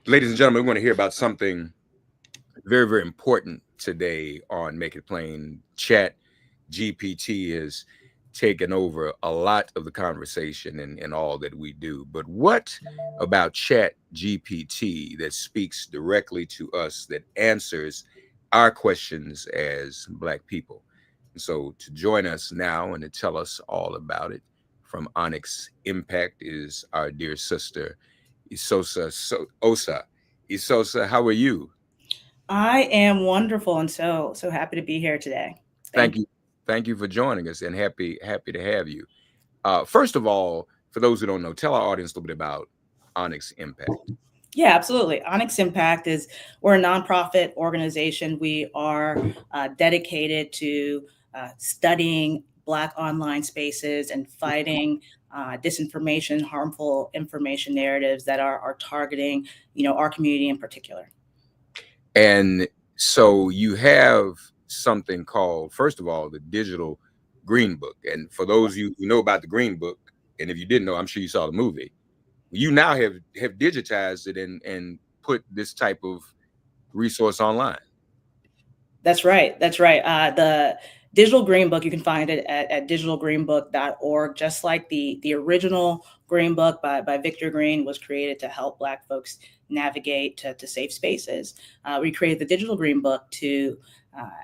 Ladies and gentlemen, we want to hear about something very, very important today on Make It Plain. Chat GPT has taken over a lot of the conversation and all that we do. But what about Chat GPT that speaks directly to us, that answers our questions as Black people? And so to join us now and to tell us all about it from Onyx Impact is our dear sister, Osa. Esosa, how are you? I am wonderful and so happy to be here today. Thank Thank you. Thank you for joining us and happy to have you. First of all, for those who don't know, tell our audience a little bit about Onyx Impact. Yeah, absolutely. Onyx Impact is we're a nonprofit organization. We are dedicated to studying Black online spaces and fighting disinformation, harmful information narratives that are targeting, our community in particular. And so you have something called, first of all, the digital green book. And for those of you who know about the green book, and if you didn't know, I'm sure you saw the movie, you now have digitized it and put this type of resource online. That's right. That's right. The digital green book, you can find it at digitalgreenbook.org. Just like the original green book by Victor Green was created to help Black folks navigate to safe spaces. We created the digital green book to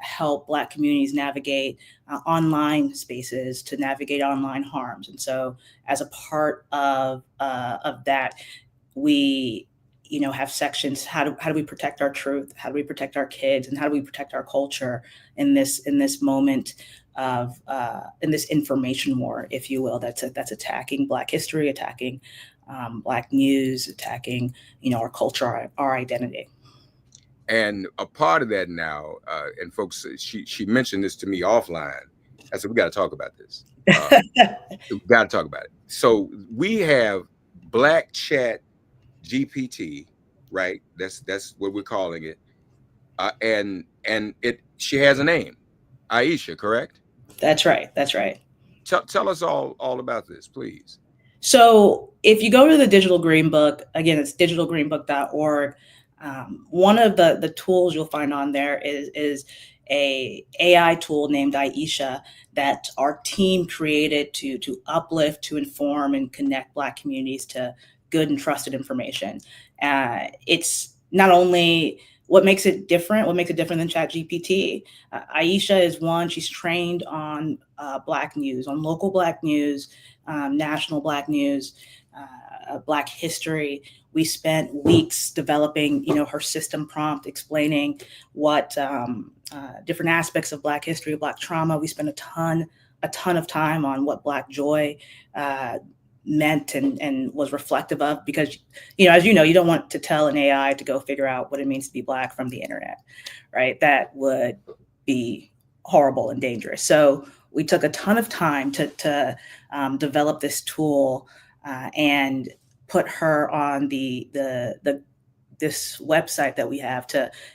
help Black communities navigate online spaces, to navigate online harms. And so, as a part of that, we have sections. How do we protect our truth? How do we protect our kids? And how do we protect our culture in this moment of in this information war, if you will, that's attacking Black history, attacking Black news, attacking our culture, our identity. And a part of that now, and folks, she mentioned this to me offline. I said, we got to talk about this. We got to talk about it. So we have Black Chat GPT, right? That's what we're calling it. And it she has a name, Aisha, correct? That's right. That's right. Tell us all about this, please. So if you go to the Digital Green Book, again, it's digitalgreenbook.org. One of the tools you'll find on there is a AI tool named Aisha that our team created to uplift, to inform, and connect Black communities to good and trusted information. It's not only what makes it different than ChatGPT. Aisha is one. She's trained on Black news, on local Black news, national Black news, Black history. We spent weeks developing, her system prompt, explaining what different aspects of Black history, Black trauma. We spent a ton of time on what Black joy meant and was reflective of, because as you don't want to tell an AI to go figure out what it means to be Black from the internet, right? That would be horrible and dangerous. So we took a ton of time to develop this tool and put her on this website that we have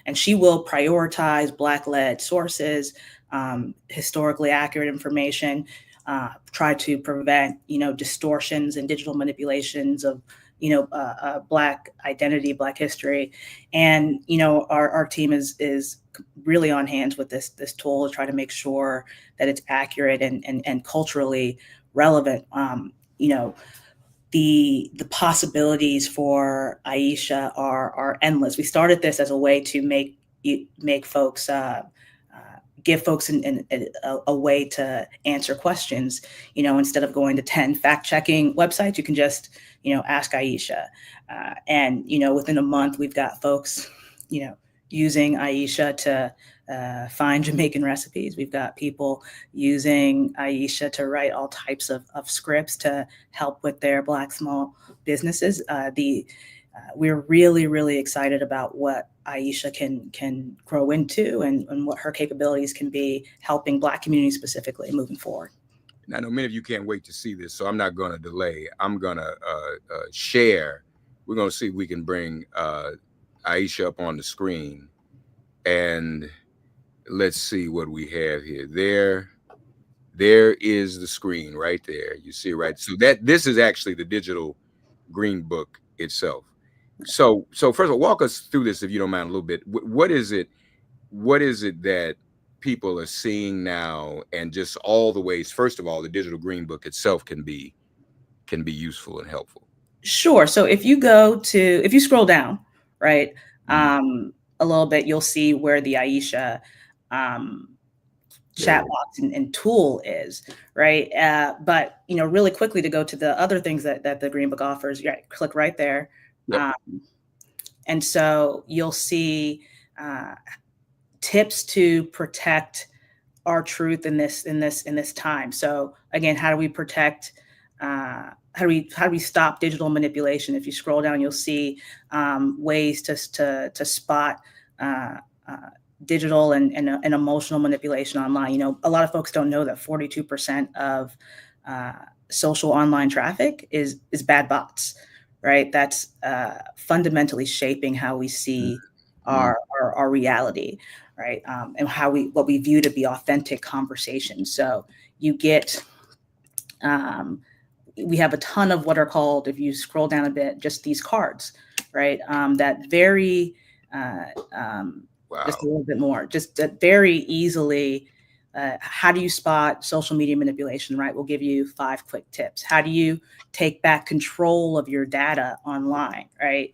and she will prioritize Black-led sources, historically accurate information, try to prevent, distortions and digital manipulations of, Black identity, Black history. And, our team is really on hands with this tool to try to make sure that it's accurate and culturally relevant. The possibilities for Aisha are endless. We started this as a way to make folks give folks a way to answer questions. Instead of going to 10 fact checking websites, you can just ask Aisha, and within a month we've got folks using Aisha to find Jamaican recipes. We've got people using Aisha to write all types of scripts to help with their Black small businesses. We're really, really excited about what Aisha can grow into and what her capabilities can be, helping Black communities specifically moving forward. And I know many of you can't wait to see this, so I'm not going to delay. I'm going to share. We're going to see if we can bring Aisha up on the screen, and let's see what we have here. There is the screen right there. You see, right? So this is actually the digital green book itself. So first of all, walk us through this if you don't mind a little bit. What is it? What is it that people are seeing now, and just all the ways? First of all, the digital green book itself can be useful and helpful. Sure. So if you scroll down, right, Mhm. a little bit, you'll see where the Aisha um, There chat it is. box and tool is, right? But really quickly to go to the other things that the Green Book offers, yeah, click right there, Yep. um, and so you'll see uh, tips to protect our truth in this time. So again, how do we protect? How do we stop digital manipulation? If you scroll down, you'll see ways to spot uh, uh, digital and emotional manipulation online. A lot of folks don't know that 42% of uh, social online traffic is bad bots, right? That's fundamentally shaping how we see Mhm. our reality, right? And what we view to be authentic conversations. So you get um, we have a ton of what are called, if you scroll down a bit, just these cards, right? That very uh, um, just a Wow. little bit more, just that very easily. How do you spot social media manipulation? Right, we'll give you 5 quick tips. How do you take back control of your data online? Right,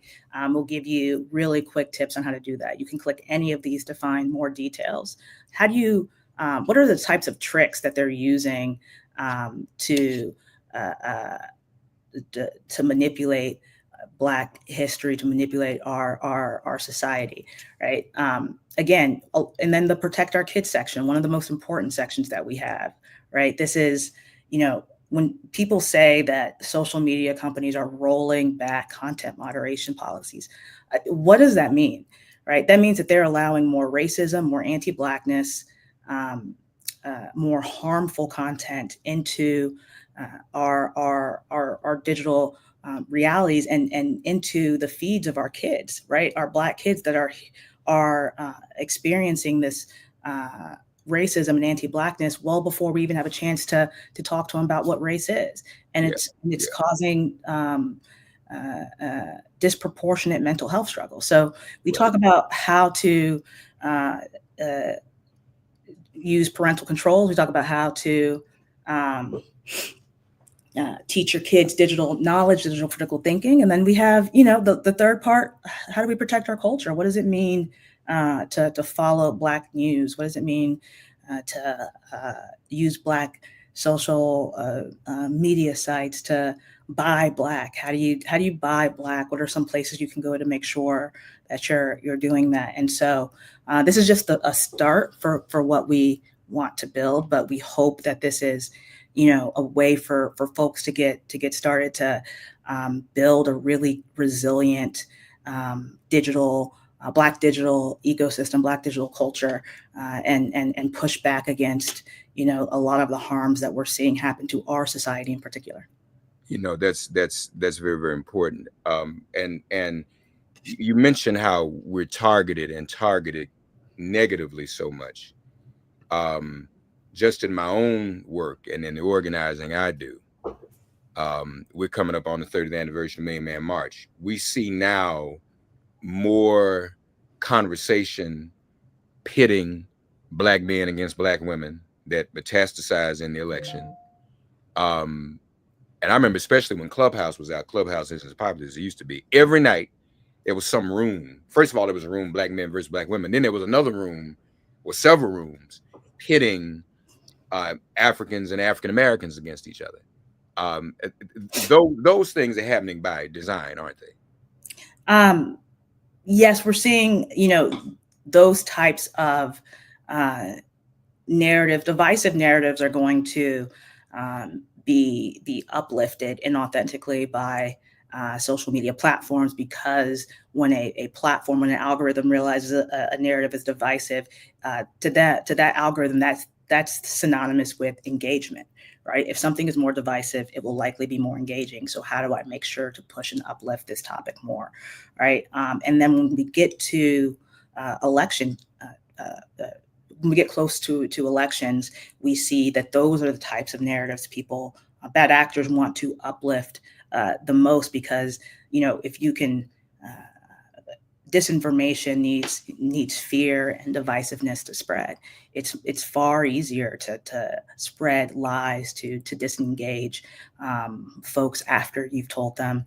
we'll give you really quick tips on how to do that. You can click any of these to find more details. How do you? What are the types of tricks that they're using to uh, uh, to manipulate Black history, to manipulate our society, right? Again, and then the protect our kids section, one of the most important sections that we have, right? This is, when people say that social media companies are rolling back content moderation policies, what does that mean, right? That means that they're allowing more racism, more anti-Blackness, more harmful content into our digital realities and into the feeds of our kids, right? Our Black kids that are experiencing this uh, racism and anti-Blackness well before we even have a chance to talk to them about what race is, and Yeah. it's Yeah. causing disproportionate mental health struggles. So we Right. talk about how to uh, uh, use parental controls. We talk about how to um, teach your kids digital knowledge, digital critical thinking. And then we have, the third part, how do we protect our culture? What does it mean to follow Black news? What does it mean to use Black social media sites, to buy Black? How do you buy Black? What are some places you can go to make sure that you're doing that? And so this is just a start for what we want to build, but we hope that this is a way for folks to get started to build a really resilient digital Black digital ecosystem, Black digital culture, and push back against a lot of the harms that we're seeing happen to our society in particular. That's very, very important. And you mentioned how we're targeted negatively so much. Um, just in my own work and in the organizing I do, we're coming up on the 30th anniversary of Million Man March. We see now more conversation pitting Black men against Black women that metastasize in the election. Um, and I remember, especially when Clubhouse was out, Clubhouse isn't as popular as it used to be. Every night there was some room. First of all, there was a room, Black men versus Black women. Then there was another room, or several rooms, pitting Africans and African Americans against each other. Those things are happening by design, aren't they? Um, yes, we're seeing those types of uh, divisive narratives are going to be uplifted inauthentically by social media platforms, because when when an algorithm realizes a narrative is divisive, to that algorithm, that's synonymous with engagement, right? If something is more divisive, it will likely be more engaging. So how do I make sure to push and uplift this topic more, right? And then when we get to election when we get close to elections, we see that those are the types of narratives people, bad actors, want to uplift the most, because if you can disinformation needs fear and divisiveness to spread. It's far easier to spread lies, to disengage folks after you've told them,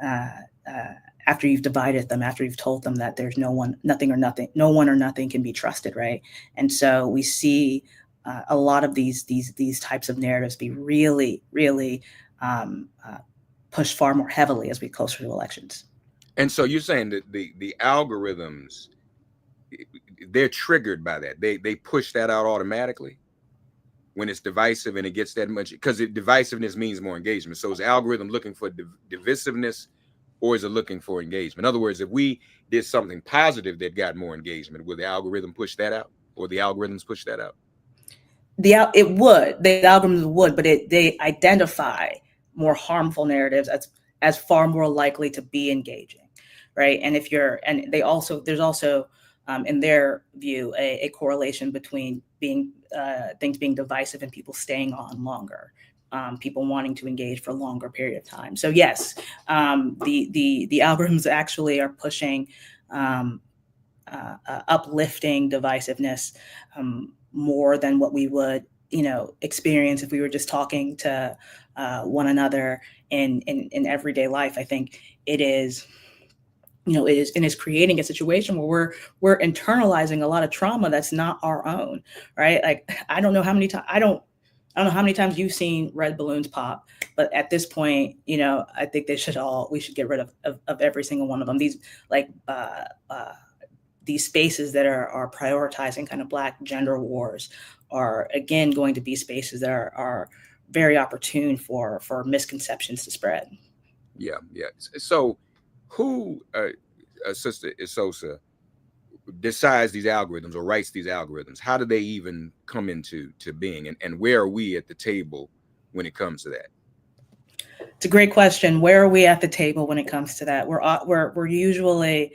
uh, uh, after you've divided them, after you've told them that there's no one or nothing can be trusted, right? And so we see a lot of these types of narratives be really pushed far more heavily as we get closer to elections. And so you're saying that the algorithms, they're triggered by that. They push that out automatically when it's divisive and it gets that much, because divisiveness means more engagement. So is the algorithm looking for divisiveness, or is it looking for engagement? In other words, if we did something positive that got more engagement, will the algorithm push that out, or the algorithms push that out? The algorithms would, but they identify more harmful narratives as far more likely to be engaging, right? And if you're, and they also, there's also in their view a correlation between being things being divisive and people staying on longer, people wanting to engage for a longer period of time. So yes, the algorithms actually are pushing uplifting divisiveness more than what we would, experience if we were just talking to one another in everyday life. I think it is, it is creating a situation where we're internalizing a lot of trauma that's not our own, right? Like I don't know how many times I don't know how many times you've seen red balloons pop, but at this point, I think we should get rid of every single one of them. These like these spaces that are prioritizing kind of Black gender wars are again going to be spaces that are very opportune for misconceptions to spread. Yeah, yeah. So who, Sister Esosa, decides these algorithms or writes these algorithms? How do they even come into being, and where are we at the table when it comes to that? It's a great question. Where are we at the table when it comes to that? We're usually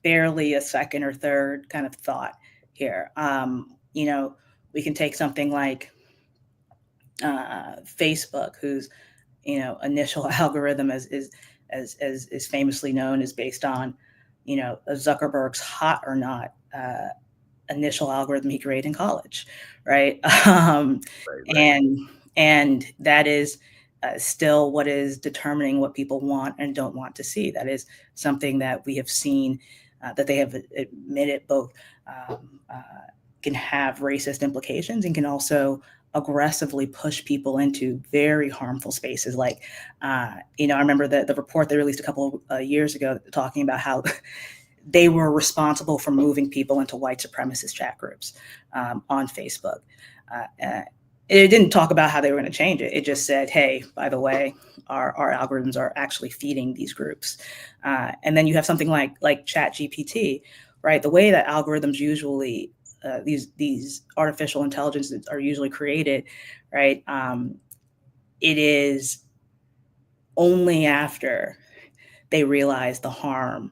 barely a second or third kind of thought here. We can take something like Facebook, whose initial algorithm is famously known is based on Zuckerberg's hot or not initial algorithm he created in college, right? Right, right. And that is still what is determining what people want and don't want to see. That is something that we have seen that they have admitted both can have racist implications and can also aggressively push people into very harmful spaces. Like, I remember the report they released a couple of years ago talking about how they were responsible for moving people into white supremacist chat groups on Facebook. It didn't talk about how they were going to change it. It just said, hey, by the way, our algorithms are actually feeding these groups. And then you have something like Chat GPT, right? The way that algorithms usually, these artificial intelligences are usually created, right? It is only after they realize the harm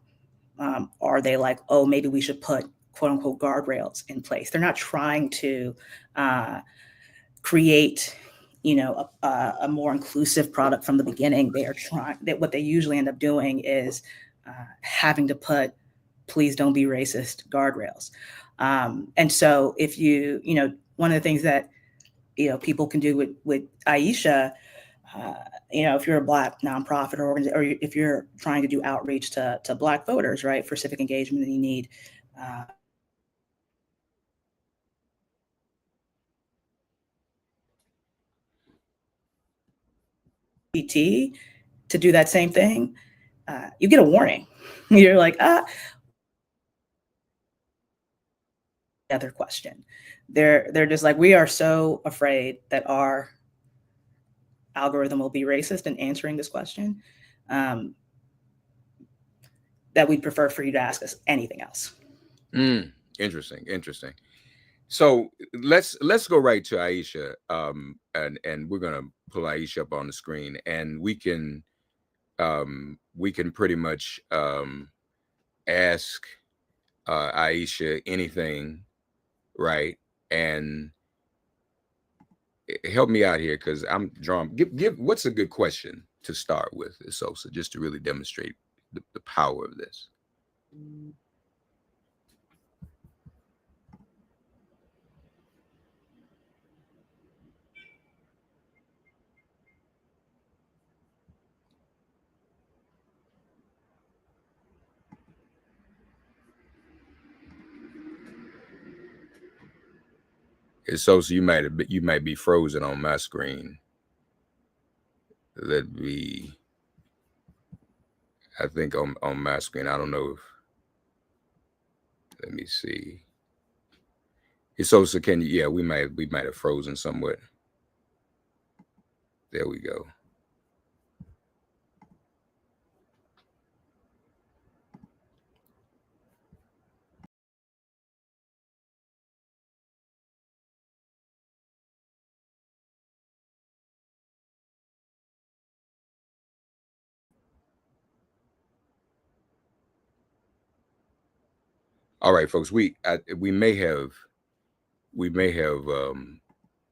are they like, oh, maybe we should put quote unquote guardrails in place. They're not trying to create, a more inclusive product from the beginning. They are trying that what they usually end up doing is having to put, please don't be racist guardrails. And so if one of the things that, people can do with Aisha, if you're a Black nonprofit or if you're trying to do outreach to Black voters, right, for civic engagement, then you need PT to do that same thing. You get a warning. You're like, other question. They're just like, we are so afraid that our algorithm will be racist in answering this question. That we'd prefer for you to ask us anything else. Interesting, interesting. So let's go right to Aisha, and we're gonna pull Aisha up on the screen, and we can pretty much ask Aisha anything, right? And help me out here because I'm drawn. Give what's a good question to start with, Esosa, just to really demonstrate the power of this. So you might be frozen on my screen. Let me. I think on my screen. I don't know if. Let me see. Esosa, can you? Yeah, we might have frozen somewhat. There we go. All right, folks. We may have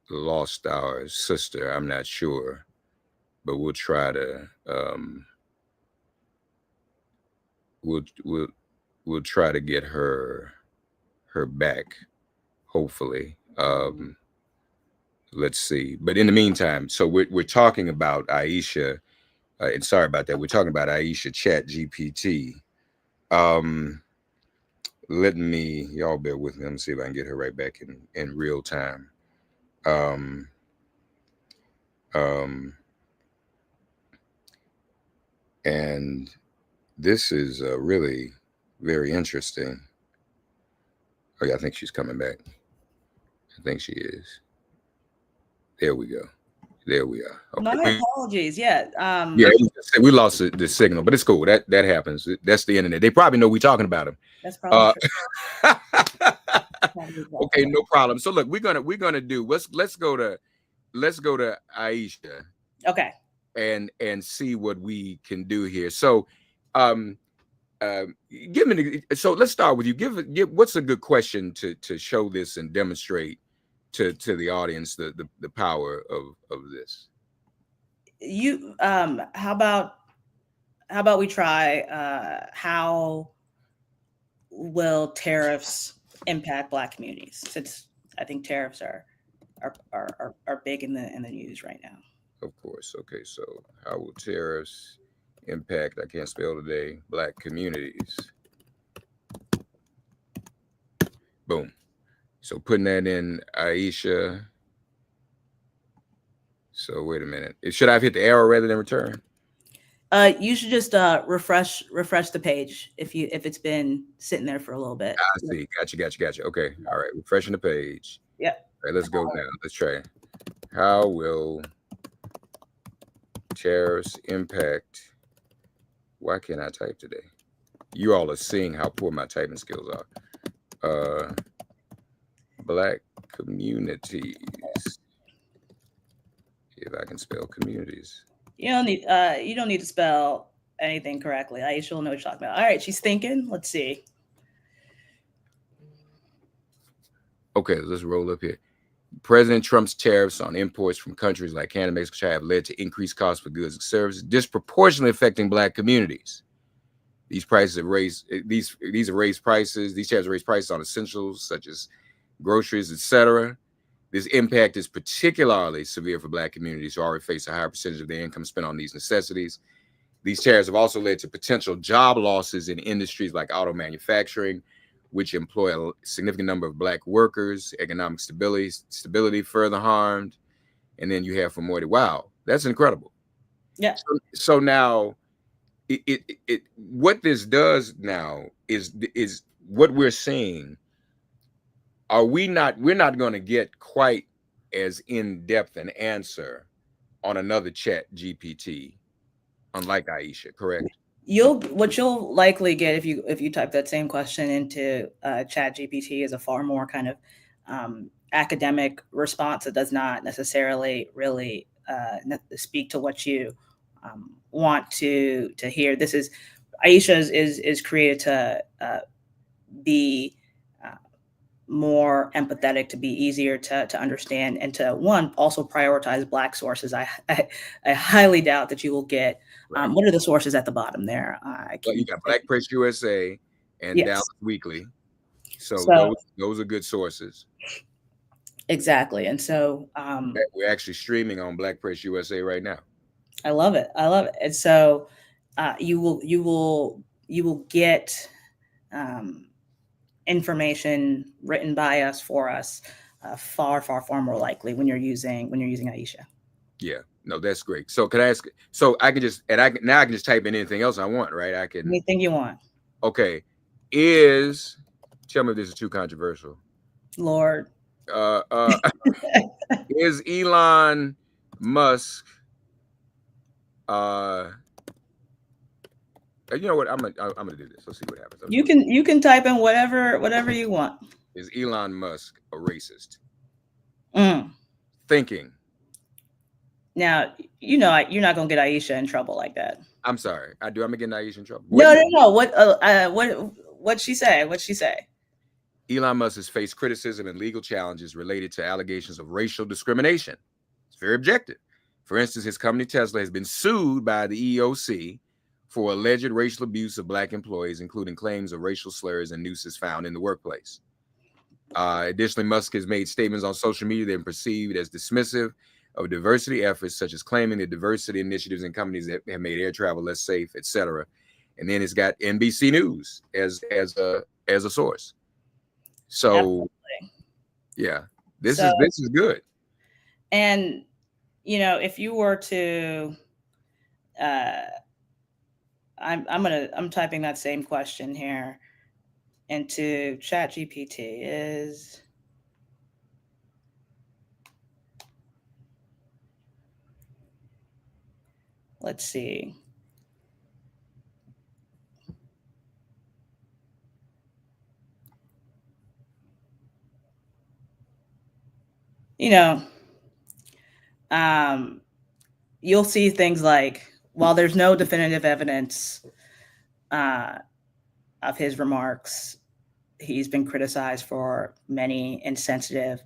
lost our sister. I'm not sure, but we'll try to we'll we'll try to get her back. Hopefully, let's see. But in the meantime, so we're talking about Aisha, and sorry about that. We're talking about Aisha Chat GPT. Let me, y'all bear with me. Let me see if I can get her right back in real time. Um, um, and this is really very interesting. Oh yeah, I think she's coming back. I think she is. There we go. There we are. My apologies. Yeah. Yeah, we lost the signal, but it's cool. That happens. That's the internet. They probably know we're talking about them. That's probably true. Okay, no problem. So look, we're gonna do. Let's go to Aisha. Okay. And see what we can do here. So, give me. So let's start with you. Give what's a good question to show this and demonstrate to the audience the power of this. You how about we try how will tariffs impact Black communities, since I think tariffs are big in the news right now. Of course. Okay. So how will tariffs impact? I can't spell today. Black communities. Boom. So putting that in Aisha. So wait a minute. Should I have hit the arrow rather than return? You should just refresh the page if it's been sitting there for a little bit. I see. Gotcha. Okay. All right. Refreshing the page. Yeah. All right. Let's go now. Let's try. How will tariffs impact? Why can't I type today? You all are seeing how poor my typing skills are. Black communities. If I can spell communities. You don't need to spell anything correctly. Aisha will know what you're talking about. All right, she's thinking. Let's see. Okay, let's roll up here. President Trump's tariffs on imports from countries like Canada, Mexico, China have led to increased costs for goods and services, disproportionately affecting Black communities. These prices have raised these have raised prices. These tariffs have raised prices on essentials such as groceries, etc. This impact is particularly severe for Black communities who already face a higher percentage of their income spent on these necessities. These tariffs have also led to potential job losses in industries like auto manufacturing, which employ a significant number of Black workers. Economic stability further harmed. And then you have for more. Wow, that's incredible. Yeah. So now, what this does now is what we're seeing. We're not going to get quite as in-depth an answer on another Chat GPT, unlike Aisha, correct? What you'll likely get if you type that same question into Chat GPT is a far more kind of academic response that does not necessarily really speak to what you want to hear. This is Aisha is created to be more empathetic, to be easier to understand, and to one also prioritize Black sources. I highly doubt that you will get. Right. What are the sources at the bottom there? I Well, you can. got Black Press USA and Dallas Yes. Weekly. So So those are good sources. exactly, and so We're actually streaming on Black Press USA right now. I love it. I love it. And so you will get um, information written by us for us, far more likely when you're using Aisha. Yeah, no, that's great. So could I ask? So I can just now I can just type in anything else I want, right? I can. Anything you want, Okay, tell me if this is too controversial. Lord. Uh, uh, is Elon Musk? You know what? I'm gonna do this. Let's see what happens. You can type in whatever you want. Is Elon Musk a racist? Mm. Thinking. Now you're not gonna get Aisha in trouble like that. I'm sorry. I'm getting Aisha in trouble. No. What'd she say? What'd she say? Elon Musk has faced criticism and legal challenges related to allegations of racial discrimination. It's very objective. For instance, his company Tesla has been sued by the EOC for alleged racial abuse of Black employees, including claims of racial slurs and nooses found in the workplace. Additionally, Musk has made statements on social media that are perceived as dismissive of diversity efforts, such as claiming that diversity initiatives in companies that have made air travel less safe, etc. And then it's got NBC News as a source. So, Absolutely. yeah, this is good. And if you were to, I'm typing that same question here into Chat GPT. Let's see. You'll see things like, while there's no definitive evidence of his remarks, he's been criticized for many insensitive,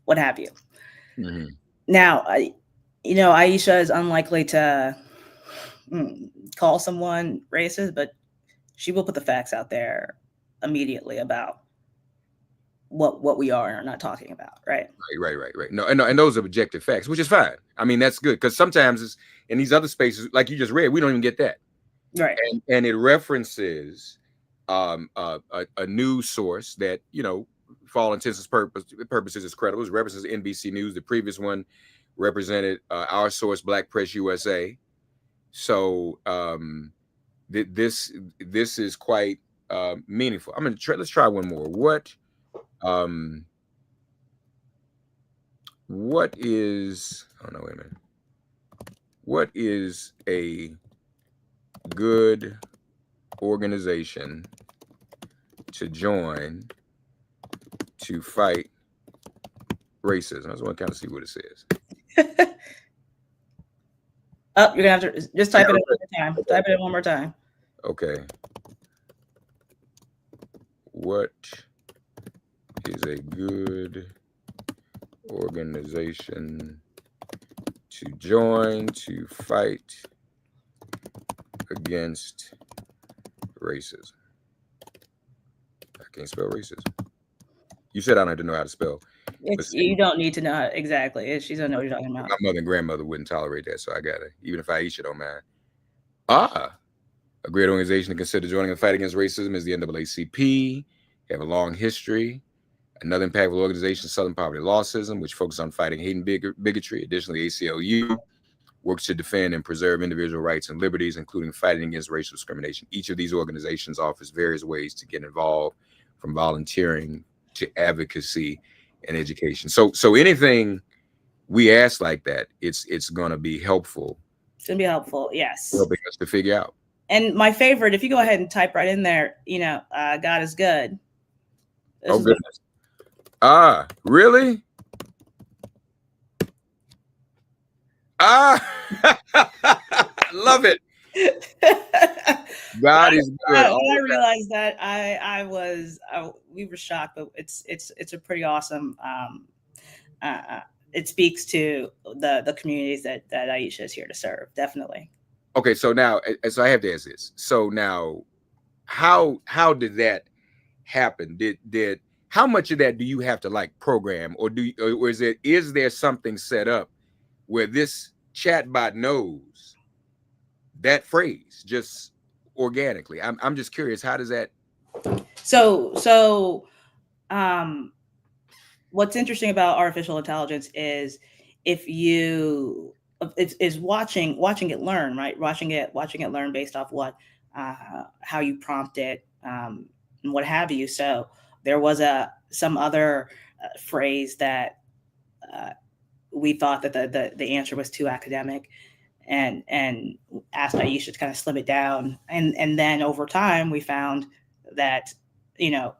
what have you. Mm-hmm. Now, Aisha is unlikely to call someone racist, but she will put the facts out there immediately about what we are and are not talking about, right? Right. No, and those are objective facts, which is fine. I mean, that's good, because sometimes it's in these other spaces, like you just read, we don't even get that. Right. And it references a news source that, for all intents and purposes is credible. It references NBC News. The previous one represented our source, Black Press USA. So this is quite meaningful. Let's try one more. What is, oh no, wait a minute. What is a good organization to join to fight racism? I just want to kind of see what it says. Oh, you're gonna have to just type it in one more time. Type it in one more time. Okay. What is a good organization to join to fight against racism? I can't spell racism. You said I don't have to know how to spell. You don't need to know exactly. She doesn't know what you're talking about. My mother and grandmother wouldn't tolerate that, so I got it. Even if Aisha don't mind. A great organization to consider joining the fight against racism is the NAACP. They have a long history. Another impactful organization, Southern Poverty Law System, which focuses on fighting hate and bigotry. Additionally, ACLU works to defend and preserve individual rights and liberties, including fighting against racial discrimination. Each of these organizations offers various ways to get involved, from volunteering to advocacy and education. So anything we ask like that, it's going to be helpful. It's going to be helpful, yes. Helping us to figure out. And my favorite, if you go ahead and type right in there, God is good. Oh, goodness. Really? Love it. God is good When all I the time. realized that, we were shocked, but it's a pretty awesome. Uh, it speaks to the communities that Aisha is here to serve. Definitely. Okay, so now, so I have to ask this. So now, how did that happen? Did how much of that do you have to like program, or or is there something set up where this chatbot knows that phrase just organically? I'm just curious. How does that? So um, what's interesting about artificial intelligence is if you is watching it learn, right? Watching it learn based off what how you prompt it, and what have you. So there was a some other phrase that uh, we thought that the answer was too academic, and asked Aisha to kind of slim it down, and then over time we found that, you know,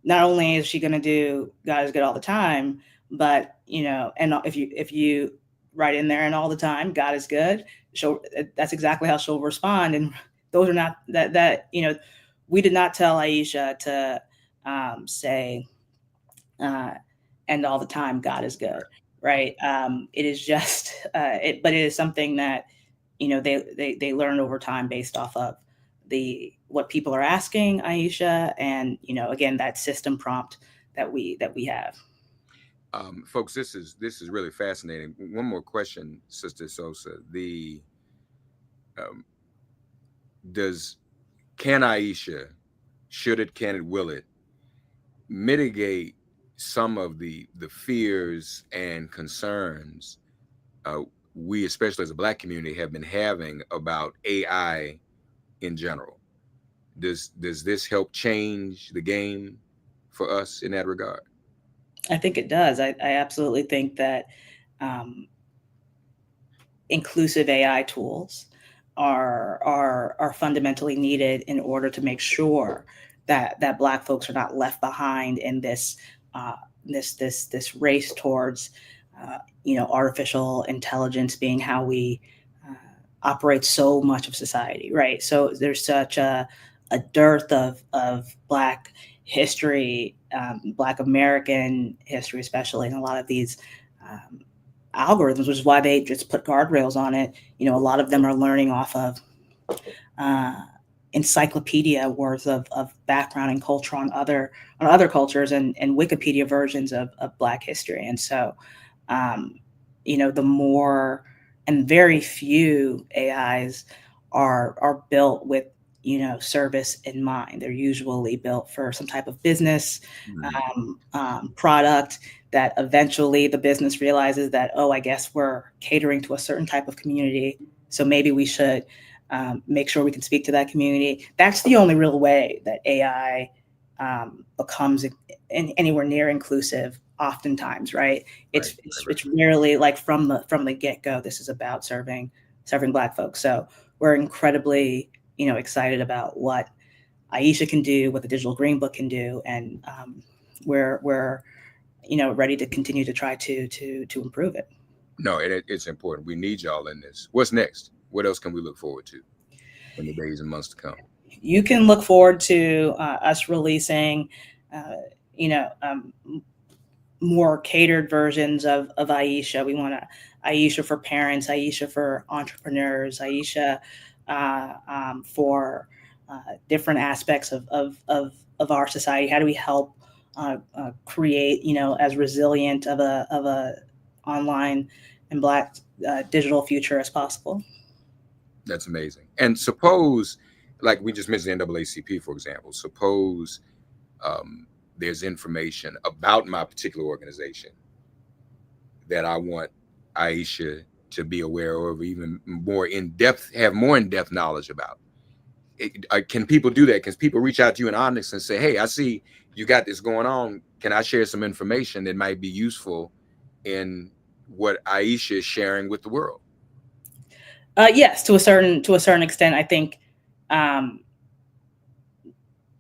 not only is she going to do God is good all the time, but, and if you write in there and all the time God is good, she'll that's exactly how she'll respond. And those are not we did not tell Aisha to say uh, and all the time God is good, right? It is just but it is something that they learn over time based off of the what people are asking Aisha, and again, that system prompt that we have. Folks, this is really fascinating. One more question, Sister Sosa. The um, does can Aisha, should it, can it, will it mitigate some of the fears and concerns uh, we, especially as a Black community, have been having about AI in general? Does this help change the game for us in that regard? I think it does. I absolutely think that um, inclusive AI tools are fundamentally needed in order to make sure that Black folks are not left behind in uh, this race towards artificial intelligence being how we operate so much of society, right? So there's such a dearth of Black history, Black American history, especially in a lot of these um, algorithms, which is why they just put guardrails on it. A lot of them are learning off of uh, encyclopedia worth of background and culture on other cultures, and Wikipedia versions of Black history. And so, um, the more, and very few AIs are built with service in mind. They're usually built for some type of business Mhm. product that eventually the business realizes that, oh, I guess we're catering to a certain type of community, so maybe we should make sure we can speak to that community. That's the only real way that AI becomes anywhere near inclusive. Oftentimes, right? Right, It's it's, right, right. it's rarely like from the get go. This is about serving Black folks. So we're incredibly excited about what Aisha can do, what the Digital Green Book can do, and we're ready to continue to try to improve it. No, it's important. We need y'all in this. What's next? What else can we look forward to in the days and months to come? You can look forward to us releasing, uh, you know, um, more catered versions of Aisha. We want to Aisha for parents, Aisha for entrepreneurs, Aisha for different aspects of our society. How do we help create, as resilient of a online and Black digital future as possible? That's amazing. And suppose, like we just mentioned NAACP, for example, suppose um, there's information about my particular organization that I want Aisha to be aware of, even more in depth, have more in depth knowledge about. Can people do that? Can people reach out to you in Onyx and say, "Hey, I see you got this going on. Can I share some information that might be useful in what Aisha is sharing with the world?" Yes, to a certain extent, I think um,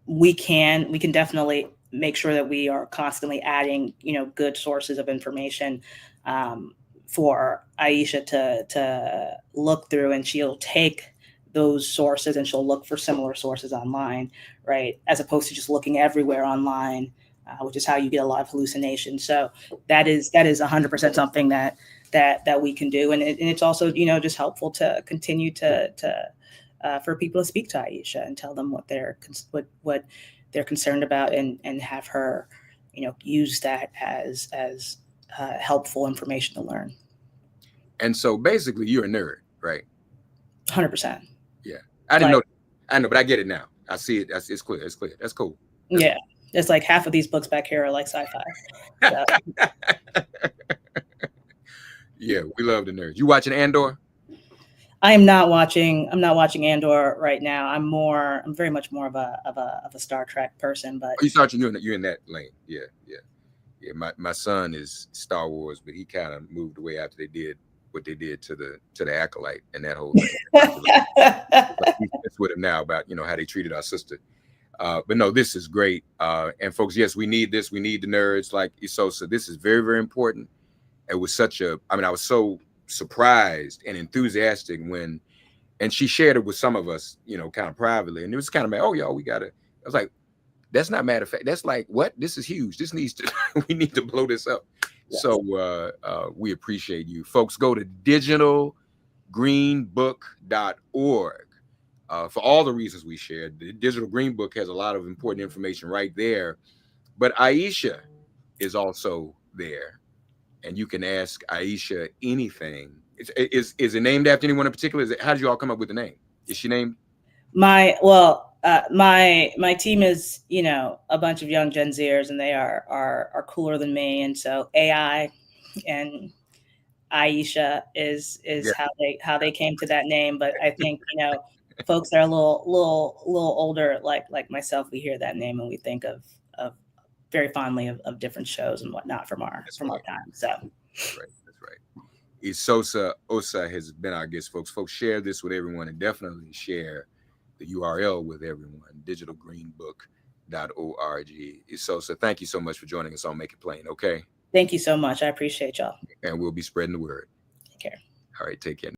we can definitely make sure that we are constantly adding good sources of information um, for Aisha to look through, and she'll take those sources, and she'll look for similar sources online, right? As opposed to just looking everywhere online, which is how you get a lot of hallucinations. So that is 100% something that we can do, and it's also just helpful to continue to for people to speak to Aisha and tell them what they're concerned about, and have her use that as helpful information to learn. And so basically, you're a nerd, right? 100%. Yeah, I didn't know. I know, but I get it now. I see it. It's clear. It's clear. That's cool. That's Yeah, it's like half of these books back here are like sci-fi. So. Yeah, we love the nerds. You watching Andor? I'm not watching Andor right now. I'm very much more of a Star Trek person. But you start you're in that lane. Yeah, yeah, yeah. My son is Star Wars, but he kind of moved away after they did what they did to the Acolyte and that whole thing. It's with him now about how they treated our sister. But no, this is great. And folks, yes, we need this. We need the nerds like Esosa. This is very, very important. It was I was so surprised and enthusiastic and she shared it with some of us, kind of privately. And it was kind of, oh, y'all, I was like, that's not matter of fact. That's like, what? This is huge. This needs to, we need to blow this up. Yes. So we appreciate you. Folks, go to digitalgreenbook.org. For all the reasons we shared. The Digital Green Book has a lot of important information right there. But Aisha is also there. And you can ask Aisha anything. Is it named after anyone in particular? How did you all come up with the name? Is she named? My team is a bunch of young Gen Zers, and they are cooler than me, and so AI and Aisha is how they came to that name. But I think folks that are a little older, like myself, we hear that name and we think of very fondly of different shows and whatnot from our time. So that's right. Esosa Osa has been our guest, folks. Folks, share this with everyone, and definitely share the URL with everyone. digitalgreenbook.org. Esosa, thank you so much for joining us on Make It Plain. Okay. Thank you so much. I appreciate y'all. And we'll be spreading the word. Take care. All right. Take care.